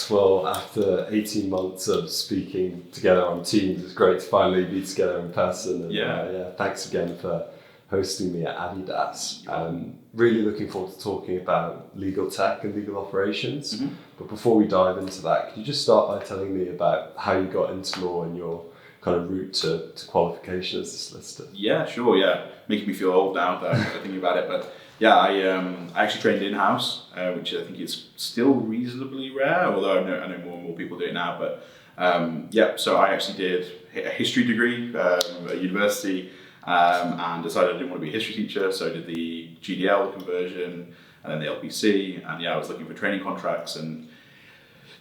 Alex. Well, after 18 months of speaking together on Teams, it's great to finally be together in person. And, thanks again for hosting me at Adidas. Really looking forward to talking about legal tech and legal operations. Mm-hmm. But before we dive into that, could you just start by telling me about how you got into law and your kind of route to qualification as a solicitor? Yeah, sure. Yeah, making me feel old now that I'm thinking about it. But yeah, I actually trained in-house, which I think is still reasonably rare, although I know more and more people do it now. But so I actually did a history degree at university and decided I didn't want to be a history teacher, so I did the GDL conversion and then the LPC. And I was looking for training contracts and,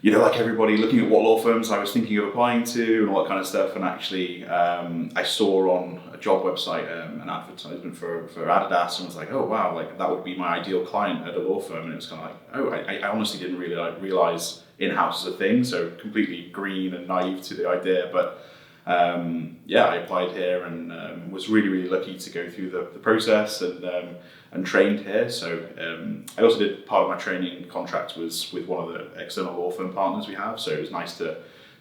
like everybody, looking at what law firms I was thinking of applying to and all that kind of stuff. And actually, I saw on a job website an advertisement for Adidas and was like, oh wow, like that would be my ideal client at a law firm. And it was kind of like, oh, I honestly didn't really realize in-house is a thing, so completely green and naive to the idea. But I applied here and was really, really lucky to go through the process and trained here. So I also did part of my training contract was with one of the external law firm partners we have. So it was nice to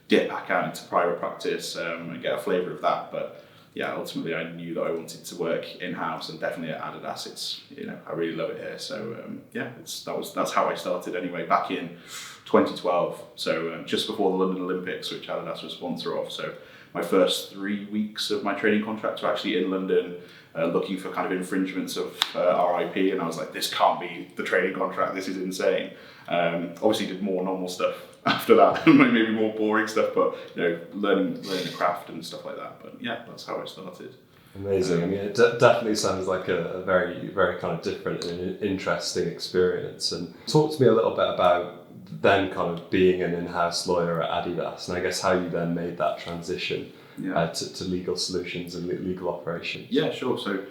dip back out into private practice and get a flavour of that. But ultimately I knew that I wanted to work in-house, and definitely at Adidas, it's, I really love it here. So that's how I started anyway, back in 2012. So just before the London Olympics, which Adidas was sponsor of. So my first 3 weeks of my training contract were actually in London, looking for kind of infringements of our IP, and I was like, this can't be the training contract, this is insane. Obviously did more normal stuff after that, maybe more boring stuff, but learning the craft and stuff like that. But that's how I started. Amazing. I mean, it definitely sounds like a very, very kind of different and interesting experience. And talk to me a little bit about then kind of being an in-house lawyer at Adidas, and I guess how you then made that transition to legal solutions and legal operations. Yeah, sure. So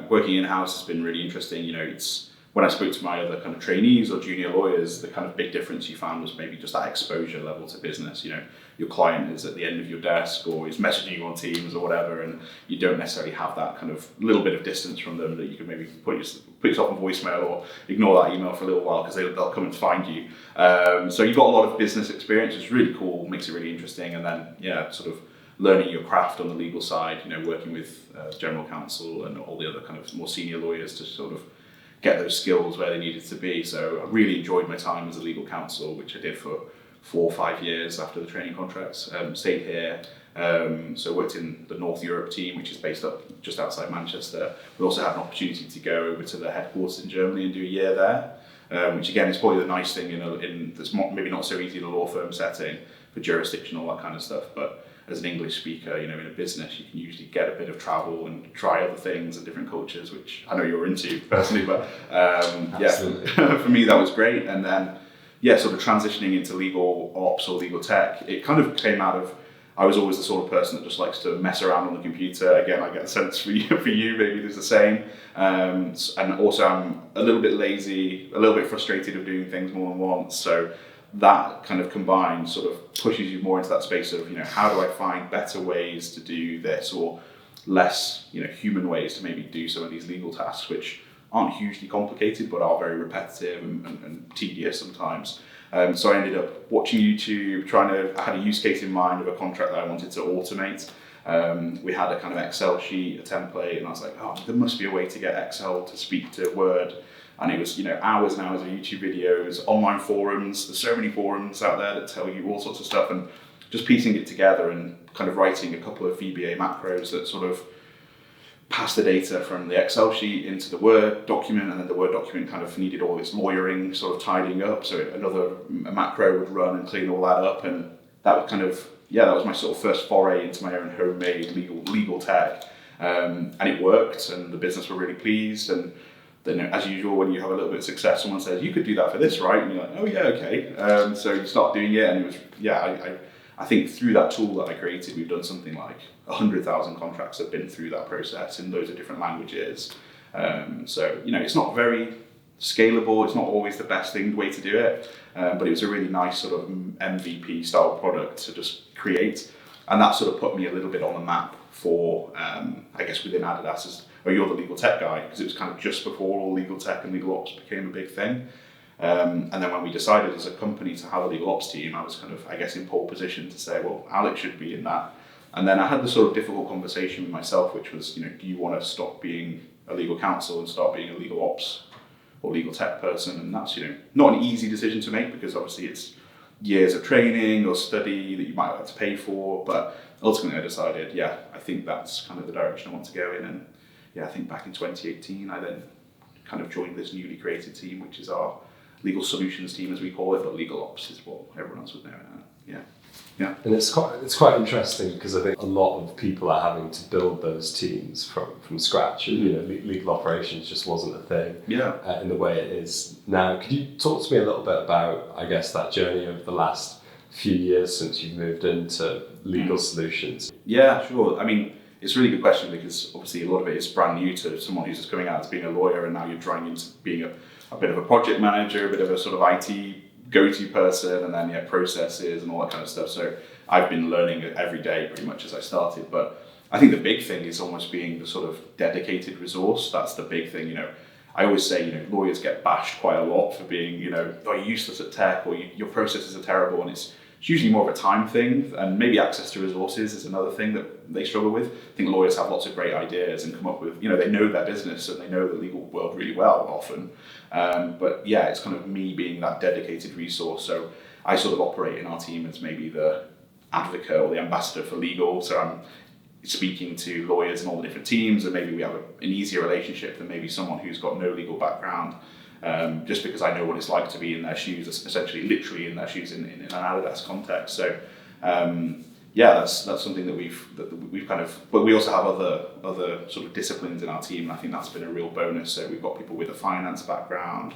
working in-house has been really interesting. It's when I spoke to my other kind of trainees or junior lawyers, the kind of big difference you found was maybe just that exposure level to business. Your client is at the end of your desk or is messaging you on Teams or whatever, and you don't necessarily have that kind of little bit of distance from them that you can maybe put yourself on voicemail or ignore that email for a little while because they'll come and find you. So you've got a lot of business experience, which is really cool, makes it really interesting. And then, sort of learning your craft on the legal side, working with general counsel and all the other kind of more senior lawyers to sort of get those skills where they needed to be. So I really enjoyed my time as a legal counsel, which I did for 4 or 5 years after the training contracts. Stayed here, so worked in the North Europe team, which is based up just outside Manchester. We also had an opportunity to go over to the headquarters in Germany and do a year there, which again is probably the nice thing in that's maybe not so easy in a law firm setting for jurisdiction, all that kind of stuff. but as an English speaker, in a business, you can usually get a bit of travel and try other things and different cultures, which I know you're into personally, but for me, that was great. And then, sort of transitioning into legal ops or legal tech, it kind of came out of, I was always the sort of person that just likes to mess around on the computer. Again, I get the sense for you, maybe it's the same. And also I'm a little bit lazy, a little bit frustrated of doing things more than once. So that kind of combined sort of pushes you more into that space of, how do I find better ways to do this, or less, human ways to maybe do some of these legal tasks, which aren't hugely complicated, but are very repetitive and tedious sometimes. So I ended up watching YouTube, I had a use case in mind of a contract that I wanted to automate. We had a kind of Excel sheet, a template, and I was like, oh, there must be a way to get Excel to speak to Word. And it was, hours and hours of YouTube videos, online forums. There's so many forums out there that tell you all sorts of stuff, and just piecing it together and kind of writing a couple of VBA macros that sort of pass the data from the Excel sheet into the Word document, and then the Word document kind of needed all this lawyering sort of tidying up. So a macro would run and clean all that up, and that was kind of, that was my sort of first foray into my own homemade legal tech. And it worked, and the business were really pleased. And then, as usual, when you have a little bit of success, someone says, you could do that for this, right? And you're like, oh yeah, okay. So you start doing it, and it was, I think through that tool that I created, we've done something like 100,000 contracts have been through that process in loads of different languages. So, it's not very scalable. It's not always the best way to do it. But it was a really nice sort of MVP style product to just create. And that sort of put me a little bit on the map for, I guess, within Adidas, you're the legal tech guy, because it was kind of just before all legal tech and legal ops became a big thing. And then when we decided as a company to have a legal ops team, I was kind of, I guess, in pole position to say, well, Alex should be in that. And then I had the sort of difficult conversation with myself, which was, do you want to stop being a legal counsel and start being a legal ops or legal tech person? And that's, not an easy decision to make, because obviously it's years of training or study that you might have to pay for. But ultimately I decided, I think that's kind of the direction I want to go in. And I think back in 2018, I then kind of joined this newly created team, which is our legal solutions team, as we call it, but legal ops is what everyone else would know. Yeah. And it's quite interesting, because I think a lot of people are having to build those teams from scratch. Legal operations just wasn't a thing in the way it is now. Could you talk to me a little bit about, I guess, that journey over the last few years since you've moved into legal solutions? Yeah, sure. I mean, it's a really good question, because obviously a lot of it is brand new to someone who's just coming out as being a lawyer, and now you're trying into being a bit of a project manager, a bit of a sort of IT go-to person, and then processes and all that kind of stuff. So I've been learning every day pretty much as I started. But I think the big thing is almost being the sort of dedicated resource. That's the big thing. I always say, lawyers get bashed quite a lot for being, you're useless at tech, or your processes are terrible, and it's usually more of a time thing, and maybe access to resources is another thing that they struggle with. I think lawyers have lots of great ideas and come up with, they know their business and they know the legal world really well often. But it's kind of me being that dedicated resource. So I sort of operate in our team as maybe the advocate or the ambassador for legal. So I'm speaking to lawyers in all the different teams, and maybe we have an easier relationship than maybe someone who's got no legal background. Just because I know what it's like to be in their shoes, essentially literally in their shoes in an adidas context. So that's something that we've kind of, but we also have other sort of disciplines in our team, and I think that's been a real bonus. So we've got people with a finance background,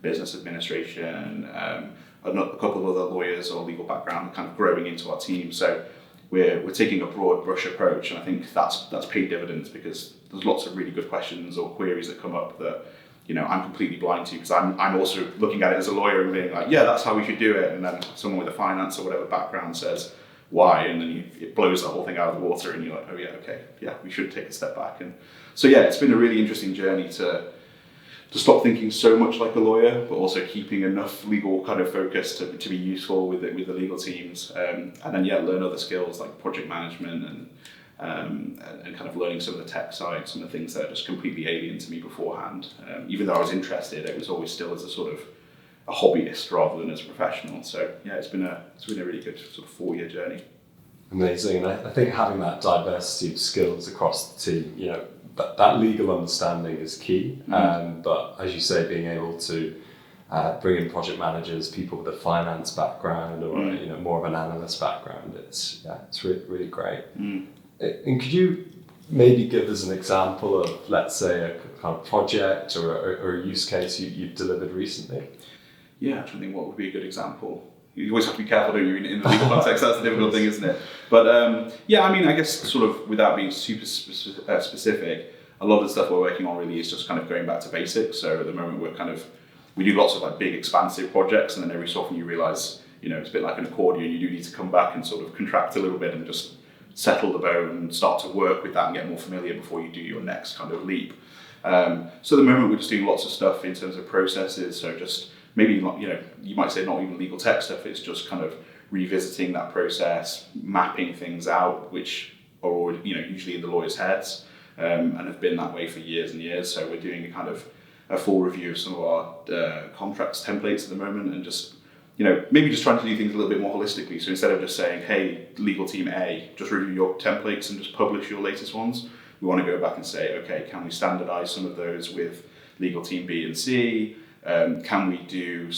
business administration, a couple of other lawyers or legal background kind of growing into our team. So we're taking a broad brush approach, and I think that's paid dividends, because there's lots of really good questions or queries that come up that I'm completely blind to, because I'm also looking at it as a lawyer and being like, that's how we should do it, and then someone with a finance or whatever background says why, and then it blows the whole thing out of the water, and you're like, we should take a step back. And so it's been a really interesting journey to stop thinking so much like a lawyer, but also keeping enough legal kind of focus to be useful with the legal teams, and then learn other skills like project management and kind of learning some of the tech side, some of the things that are just completely alien to me beforehand. Even though I was interested, it was always still as a sort of a hobbyist rather than as a professional. So it's been a really good sort of 4-year journey. Amazing. And I think having that diversity of skills across the team, that legal understanding is key. But as you say, being able to bring in project managers, people with a finance background, or more of an analyst background, it's really, really great. And could you maybe give us an example of, let's say, a kind of project or a use case you've delivered recently? Yeah, I'm trying to think what would be a good example. You always have to be careful, don't you, in the legal context? That's the difficult thing, isn't it? But I guess sort of without being super specific, a lot of the stuff we're working on really is just kind of going back to basics. So at the moment we do lots of like big expansive projects, and then every so often you realise, it's a bit like an accordion, you do need to come back and sort of contract a little bit and just settle the bow and start to work with that and get more familiar before you do your next kind of leap. So at the moment we're just doing lots of stuff in terms of processes. So just maybe not, you might say not even legal tech stuff. It's just kind of revisiting that process, mapping things out, which are already, usually in the lawyers' heads, and have been that way for years and years. So we're doing a kind of a full review of some of our contracts templates at the moment, and just maybe just trying to do things a little bit more holistically. So instead of just saying, hey, legal team A, just review your templates and just publish your latest ones, we want to go back and say, okay, can we standardize some of those with legal team B and C? Can we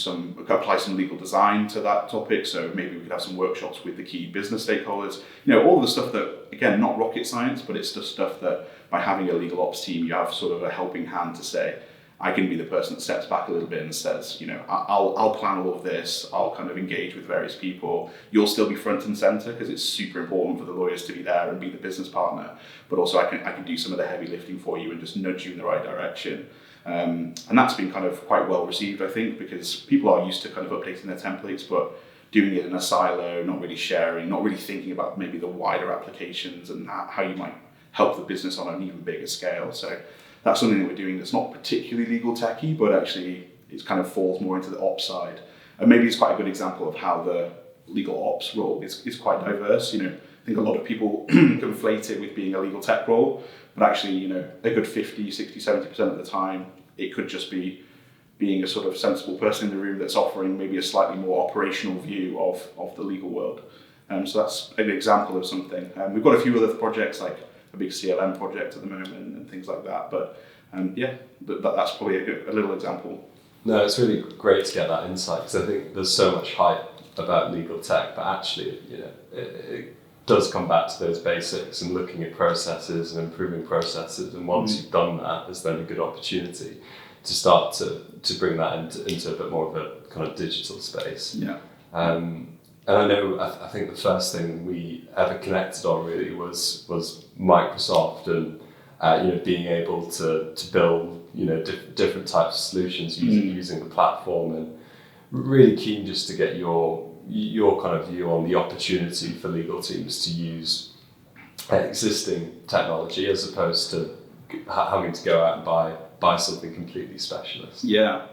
apply some legal design to that topic? So maybe we could have some workshops with the key business stakeholders. All the stuff that, again, not rocket science, but it's just stuff that by having a legal ops team, you have sort of a helping hand to say, I can be the person that steps back a little bit and says, I'll plan all of this, I'll kind of engage with various people. You'll still be front and center, because it's super important for the lawyers to be there and be the business partner. But also I can do some of the heavy lifting for you and just nudge you in the right direction. And that's been kind of quite well received, I think, because people are used to kind of updating their templates, but doing it in a silo, not really sharing, not really thinking about maybe the wider applications and how you might help the business on an even bigger scale. So that's something that we're doing that's not particularly legal techy, but actually it kind of falls more into the ops side. And maybe it's quite a good example of how the legal ops role is quite diverse. I think a lot of people conflate it with being a legal tech role, but actually, a good 50, 60, 70% of the time, it could just be being a sort of sensible person in the room that's offering maybe a slightly more operational view of the legal world. So that's an example of something. We've got a few other projects, like a big CLM project at the moment and things like that. But that's probably a little example. No, it's really great to get that insight, because I think there's so much hype about legal tech, but actually, it does come back to those basics and looking at processes and improving processes. And once you've done that, there's then a good opportunity to start to bring that into a bit more of a kind of digital space. Yeah. And I know, I think the first thing we ever connected on really was Microsoft and being able to build different types of solutions using the platform, and really keen just to get your kind of view on the opportunity for legal teams to use existing technology as opposed to having to go out and buy something completely specialist. Yeah.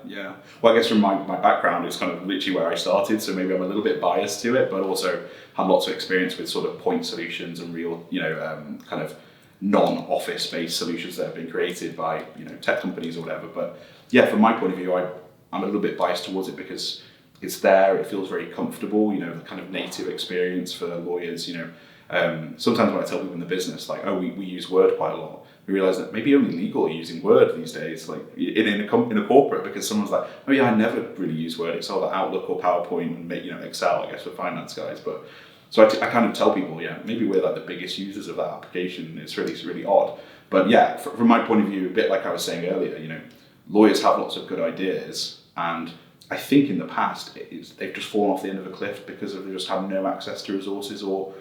Well, I guess from my background, it's kind of literally where I started, so maybe I'm a little bit biased to it, but also had lots of experience with sort of point solutions and real, kind of non-office based solutions that have been created by, tech companies or whatever. But yeah, from my point of view, I'm a little bit biased towards it because it's there, it feels very comfortable, the kind of native experience for lawyers. Sometimes when I tell people in the business, like, oh, we use Word quite a lot, we realize that maybe only legal are using Word these days, like in a corporate, because someone's like, oh yeah, I never really use Word, it's all about Outlook or PowerPoint and Excel, I guess, for finance guys. But so I kind of tell people, maybe we're like the biggest users of that application. It's really odd. But yeah, from my point of view, a bit like I was saying earlier, lawyers have lots of good ideas, and I think in the past they've just fallen off the end of a cliff because they just have no access to resources or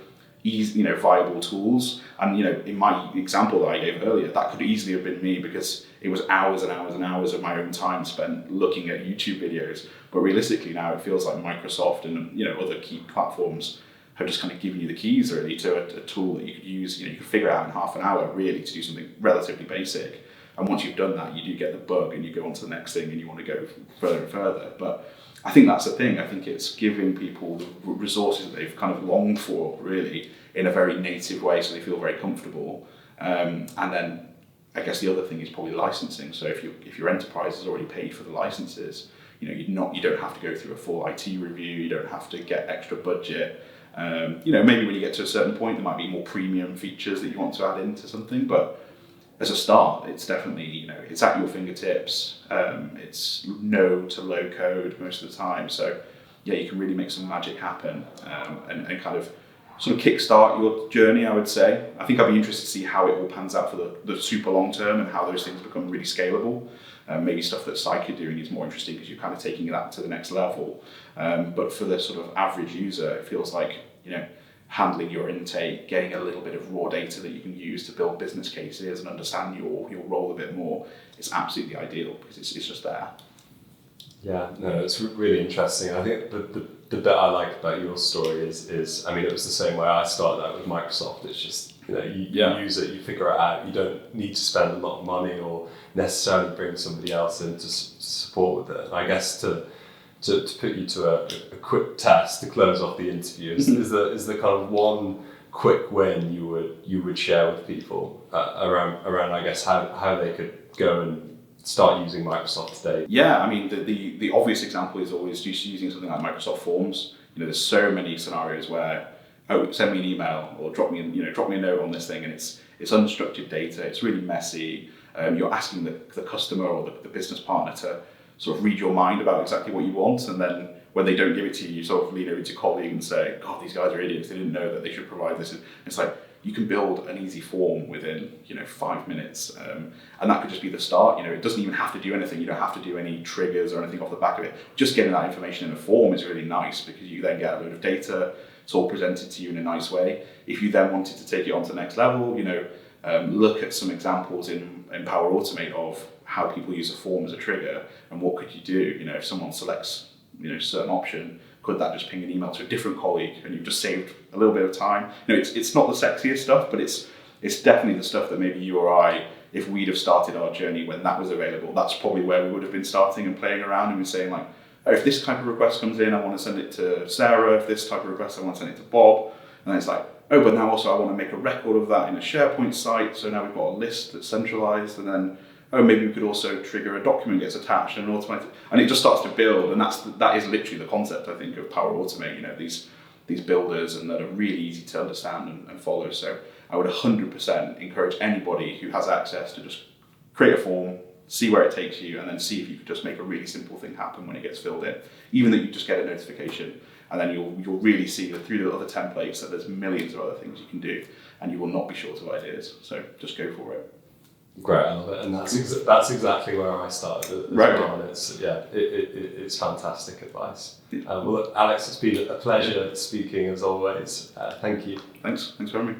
viable tools. And in my example that I gave earlier, that could easily have been me, because it was hours and hours and hours of my own time spent looking at YouTube videos. But realistically now, it feels like Microsoft and other key platforms have just kind of given you the keys really to a tool that you could use. You could figure out in half an hour really to do something relatively basic. And once you've done that, you do get the bug and you go on to the next thing and you want to go further and further. But I think that's the thing. I think it's giving people the resources that they've kind of longed for really in a very native way, so they feel very comfortable. And then I guess the other thing is probably licensing. So if your enterprise has already paid for the licenses, you don't have to go through a full IT review. You don't have to get extra budget. Maybe when you get to a certain point, there might be more premium features that you want to add into something, but as a start, it's definitely, it's at your fingertips. It's no to low code most of the time. So yeah, you can really make some magic happen, and kind of sort of kickstart your journey, I would say. I think I'd be interested to see how it all pans out for the super long term and how those things become really scalable. Maybe stuff that Psych are doing is more interesting because you're kind of taking that to the next level. But for the sort of average user, it feels like, handling your intake, getting a little bit of raw data that you can use to build business cases and understand your role a bit more, it's absolutely ideal because it's just there. Yeah, no, it's really interesting. I think the bit I like about your story is I mean, it was the same way I started out with Microsoft. It's just, you use it, you figure it out. You don't need to spend a lot of money or necessarily bring somebody else in to support with it. And I guess to put you to a quick test to close off the interview, is the kind of one quick win you would share with people around I guess how they could go and start using Microsoft today? Yeah, I mean the obvious example is always just using something like Microsoft Forms. There's so many scenarios where, oh, send me an email or drop me a note on this thing, and it's unstructured data. It's really messy. You're asking the customer or the business partner to sort of read your mind about exactly what you want, and then when they don't give it to you, you sort of lean over to your colleague and say, God, these guys are idiots. They didn't know that they should provide this. And it's like, you can build an easy form within 5 minutes, and that could just be the start. It doesn't even have to do anything. You don't have to do any triggers or anything off the back of it. Just getting that information in a form is really nice because you then get a load of data. It's all presented to you in a nice way. If you then wanted to take it on to the next level, look at some examples in Power Automate of how people use a form as a trigger, and what could you do? If someone selects certain option, could that just ping an email to a different colleague, and you've just saved a little bit of time? It's not the sexiest stuff, but it's definitely the stuff that maybe you or I if we'd have started our journey when that was available, that's probably where we would have been starting and playing around and we're saying like, oh, if this type of request comes in, I want to send it to Sarah. If this type of request, I want to send it to Bob. And then it's like, oh, but now also I want to make a record of that in a SharePoint site. So now we've got a list that's centralized. And then, oh, maybe we could also trigger a document gets attached and automated. And it just starts to build. And that is literally the concept, I think, of Power Automate, you know, these builders and that are really easy to understand and follow. So I would 100% encourage anybody who has access to just create a form, see where it takes you, and then see if you could just make a really simple thing happen when it gets filled in. Even that you just get a notification, and then you'll really see that through the other templates that there's millions of other things you can do, and you will not be short of ideas. So just go for it. Great, I love it, and that's exactly where I started as well. And it's fantastic advice. Well, look, Alex, it's been a pleasure speaking as always. Thank you. Thanks for having me.